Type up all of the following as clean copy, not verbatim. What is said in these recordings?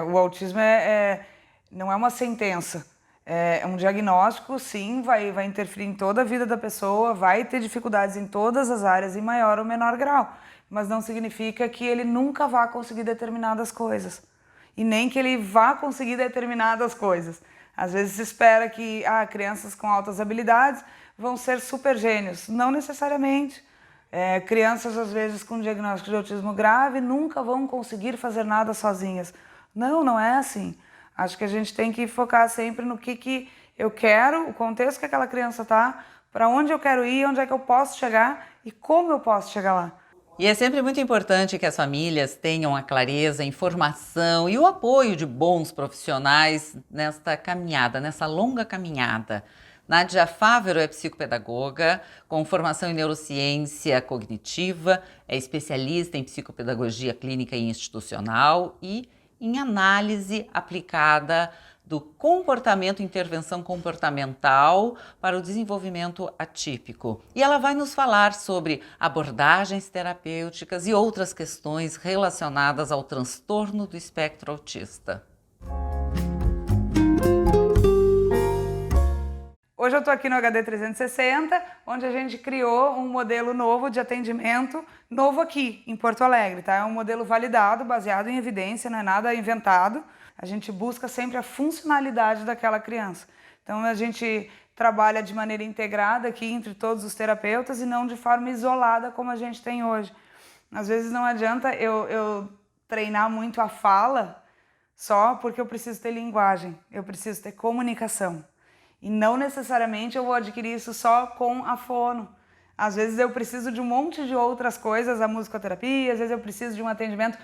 O autismo não é uma sentença, é um diagnóstico, sim, vai interferir em toda a vida da pessoa, vai ter dificuldades em todas as áreas, em maior ou menor grau, mas não significa que ele nunca vá conseguir determinadas coisas, e nem que ele vá conseguir determinadas coisas. Às vezes se espera que crianças com altas habilidades vão ser super gênios, não necessariamente. Crianças, às vezes, com diagnóstico de autismo grave nunca vão conseguir fazer nada sozinhas. Não, não é assim. Acho que a gente tem que focar sempre no que eu quero, o contexto que aquela criança está, para onde eu quero ir, onde é que eu posso chegar e como eu posso chegar lá. E é sempre muito importante que as famílias tenham a clareza, a informação e o apoio de bons profissionais nesta caminhada, nessa longa caminhada. Nádia Fávero é psicopedagoga, com formação em neurociência cognitiva, é especialista em psicopedagogia clínica e institucional e em análise aplicada do comportamento e intervenção comportamental para o desenvolvimento atípico. E ela vai nos falar sobre abordagens terapêuticas e outras questões relacionadas ao transtorno do espectro autista. Hoje eu estou aqui no HD 360, onde a gente criou um modelo novo de atendimento, novo aqui em Porto Alegre, tá? É um modelo validado, baseado em evidência, não é nada inventado. A gente busca sempre a funcionalidade daquela criança. Então a gente trabalha de maneira integrada aqui entre todos os terapeutas e não de forma isolada como a gente tem hoje. Às vezes não adianta eu treinar muito a fala só porque eu preciso ter linguagem, eu preciso ter comunicação. E não necessariamente eu vou adquirir isso só com a fono. Às vezes eu preciso de um monte de outras coisas, a musicoterapia, às vezes eu preciso de um atendimento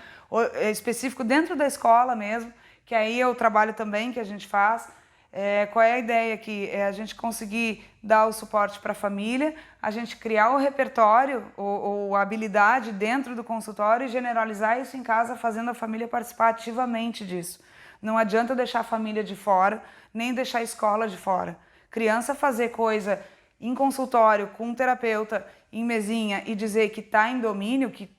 específico dentro da escola mesmo, que aí eu trabalho também, que a gente faz. Qual é a ideia aqui? É a gente conseguir dar o suporte para a família, a gente criar o repertório ou a habilidade dentro do consultório e generalizar isso em casa, fazendo a família participar ativamente disso. Não adianta deixar a família de fora, nem deixar a escola de fora. Criança fazer coisa em consultório, com um terapeuta, em mesinha, e dizer que está em domínio, que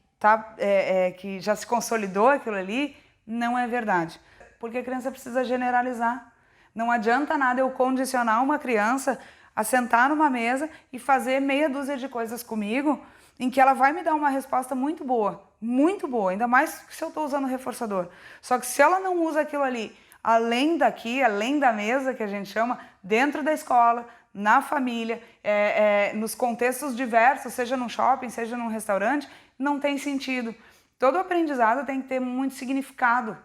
já se consolidou aquilo ali, não é verdade. Porque a criança precisa generalizar. Não adianta nada eu condicionar uma criança a sentar numa mesa e fazer meia dúzia de coisas comigo, em que ela vai me dar uma resposta muito boa, ainda mais se eu estou usando reforçador. Só que se ela não usa aquilo ali, além da mesa, que a gente chama, dentro da escola, na família, nos contextos diversos, seja num shopping, seja num restaurante, não tem sentido. Todo aprendizado tem que ter muito significado,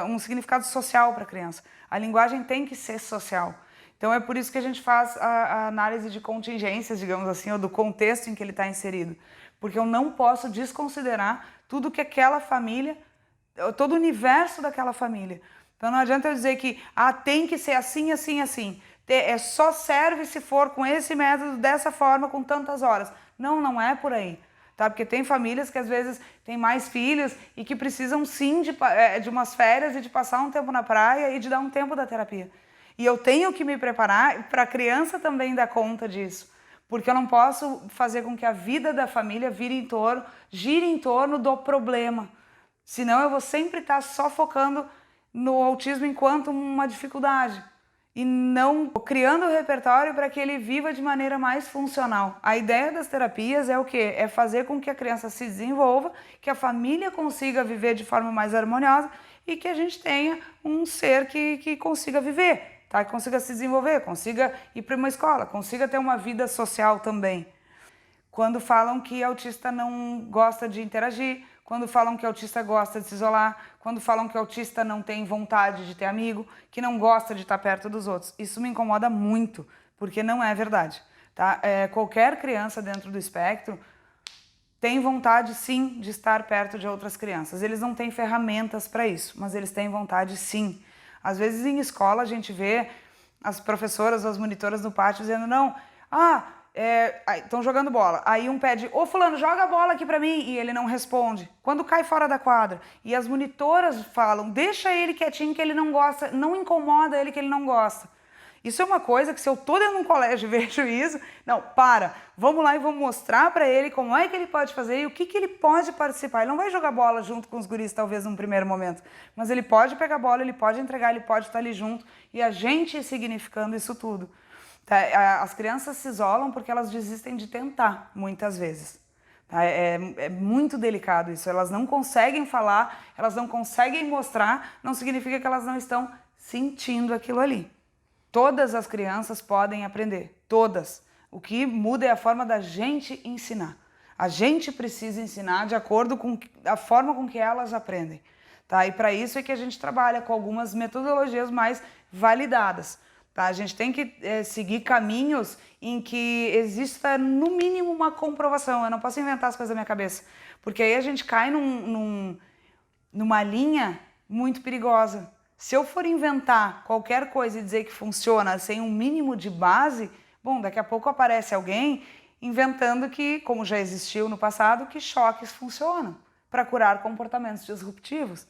um significado social para a criança. A linguagem tem que ser social. Então é por isso que a gente faz a análise de contingências, digamos assim, ou do contexto em que ele está inserido. Porque eu não posso desconsiderar tudo que aquela família, todo o universo daquela família. Então não adianta eu dizer que tem que ser assim, assim, assim. Só serve se for com esse método, dessa forma, com tantas horas. Não, não é por aí. Tá? Porque tem famílias que às vezes têm mais filhos e que precisam sim de umas férias e de passar um tempo na praia e de dar um tempo da terapia. E eu tenho que me preparar para a criança também dar conta disso. Porque eu não posso fazer com que a vida da família gire em torno do problema. Senão eu vou sempre estar só focando no autismo enquanto uma dificuldade. E não criando o repertório para que ele viva de maneira mais funcional. A ideia das terapias é o quê? É fazer com que a criança se desenvolva, que a família consiga viver de forma mais harmoniosa e que a gente tenha um ser que consiga viver, tá? Que consiga se desenvolver, consiga ir para uma escola, consiga ter uma vida social também. Quando falam que autista não gosta de interagir, quando falam que autista gosta de se isolar, quando falam que autista não tem vontade de ter amigo, que não gosta de estar perto dos outros. Isso me incomoda muito, porque não é verdade. Tá? Qualquer criança dentro do espectro tem vontade, sim, de estar perto de outras crianças. Eles não têm ferramentas para isso, mas eles têm vontade, sim. Às vezes em escola a gente vê as professoras ou as monitoras no pátio dizendo, não, estão jogando bola. Aí um pede, ô fulano, joga a bola aqui pra mim. E ele não responde. Quando cai fora da quadra. E as monitoras falam, deixa ele quietinho que ele não gosta, não incomoda ele que ele não gosta. Isso é uma coisa que se eu tô dentro de um colégio e vejo isso, não, vamos lá e vamos mostrar para ele como é que ele pode fazer e o que ele pode participar. Ele não vai jogar bola junto com os guris, talvez, num primeiro momento, mas ele pode pegar a bola, ele pode entregar, ele pode estar ali junto e a gente ir significando isso tudo. Tá? As crianças se isolam porque elas desistem de tentar, muitas vezes. Tá? É muito delicado isso, elas não conseguem falar, elas não conseguem mostrar, não significa que elas não estão sentindo aquilo ali. Todas as crianças podem aprender, todas. O que muda é a forma da gente ensinar. A gente precisa ensinar de acordo com a forma com que elas aprendem. Tá? E para isso é que a gente trabalha com algumas metodologias mais validadas. Tá? A gente tem que seguir caminhos em que exista, no mínimo, uma comprovação. Eu não posso inventar as coisas da minha cabeça, porque aí a gente cai numa linha muito perigosa. Se eu for inventar qualquer coisa e dizer que funciona sem um mínimo de base, bom, daqui a pouco aparece alguém inventando que, como já existiu no passado, que choques funcionam para curar comportamentos disruptivos.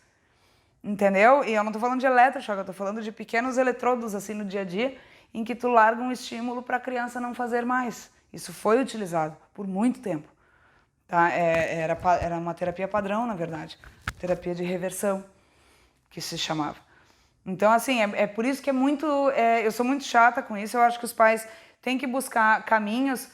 Entendeu? E eu não estou falando de eletrochoque, eu estou falando de pequenos eletrodos assim no dia a dia, em que tu larga um estímulo para a criança não fazer mais. Isso foi utilizado por muito tempo. Tá? Era uma terapia padrão, na verdade. Terapia de reversão, que se chamava. Então, assim, é por isso que eu sou muito chata com isso. Eu acho que os pais têm que buscar caminhos,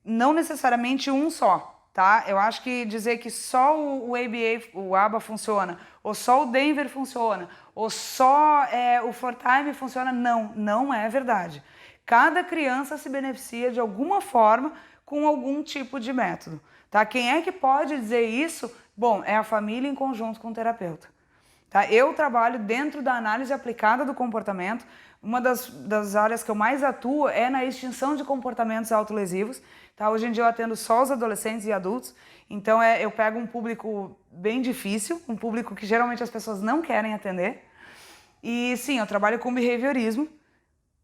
não necessariamente um só. Tá? Eu acho que dizer que só o ABA funciona, ou só o Denver funciona, ou só o Floor-Time funciona, não é verdade. Cada criança se beneficia de alguma forma com algum tipo de método. Tá? Quem é que pode dizer isso? Bom, é a família em conjunto com o terapeuta. Tá? Eu trabalho dentro da análise aplicada do comportamento. Uma das áreas que eu mais atuo é na extinção de comportamentos autolesivos. Tá? Hoje em dia eu atendo só os adolescentes e adultos, então eu pego um público bem difícil, um público que geralmente as pessoas não querem atender. E sim, eu trabalho com behaviorismo,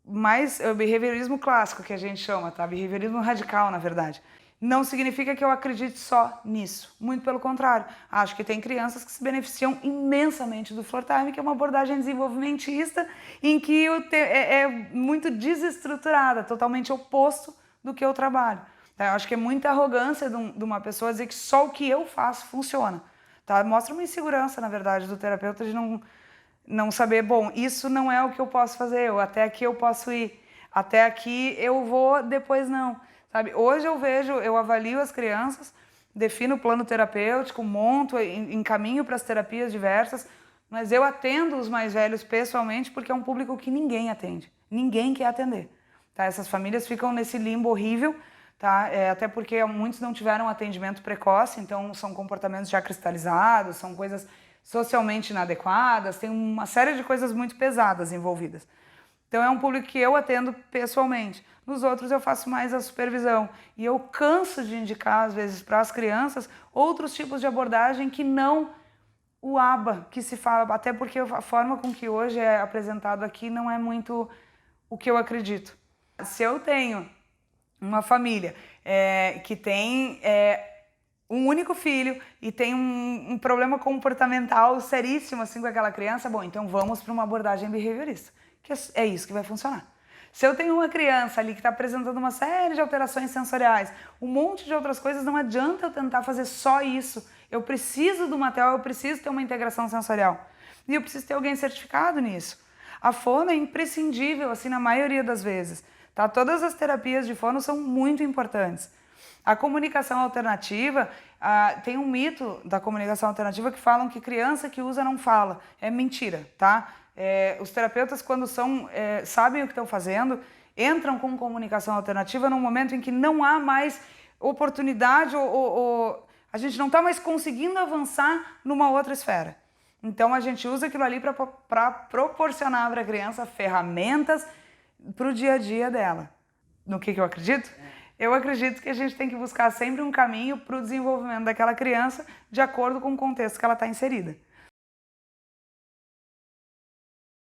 mas é o behaviorismo clássico que a gente chama, tá? Behaviorismo radical, na verdade. Não significa que eu acredite só nisso, muito pelo contrário. Acho que tem crianças que se beneficiam imensamente do Floor-Time, que é uma abordagem desenvolvimentista em que é muito desestruturada, totalmente oposto do que eu trabalho. Tá? Eu acho que é muita arrogância de uma pessoa dizer que só o que eu faço funciona. Tá? Mostra uma insegurança, na verdade, do terapeuta de não saber, bom, isso não é o que eu posso fazer, até aqui eu posso ir, até aqui eu vou, depois não. Sabe? Hoje eu avalio as crianças, defino o plano terapêutico, monto, encaminho para as terapias diversas, mas eu atendo os mais velhos pessoalmente porque é um público que ninguém atende, ninguém quer atender. Tá? Essas famílias ficam nesse limbo horrível, tá? Até porque muitos não tiveram atendimento precoce, então são comportamentos já cristalizados, são coisas socialmente inadequadas, tem uma série de coisas muito pesadas envolvidas. Então é um público que eu atendo pessoalmente. Nos outros eu faço mais a supervisão. E eu canso de indicar, às vezes, para as crianças, outros tipos de abordagem que não o ABA, que se fala, até porque a forma com que hoje é apresentado aqui não é muito o que eu acredito. Se eu tenho uma família que tem um único filho e tem um problema comportamental seríssimo assim com aquela criança, bom, então vamos para uma abordagem behaviorista, que é isso que vai funcionar. Se eu tenho uma criança ali que está apresentando uma série de alterações sensoriais, um monte de outras coisas, não adianta eu tentar fazer só isso. Eu preciso do material, eu preciso ter uma integração sensorial. E eu preciso ter alguém certificado nisso. A fono é imprescindível, assim, na maioria das vezes. Tá? Todas as terapias de fono são muito importantes. A comunicação alternativa, tem um mito da comunicação alternativa que falam que criança que usa não fala. É mentira, tá? Os terapeutas, quando sabem o que estão fazendo, entram com comunicação alternativa num momento em que não há mais oportunidade ou a gente não está mais conseguindo avançar numa outra esfera. Então a gente usa aquilo ali para proporcionar para a criança ferramentas para o dia a dia dela. No que eu acredito? Eu acredito que a gente tem que buscar sempre um caminho para o desenvolvimento daquela criança de acordo com o contexto que ela está inserida.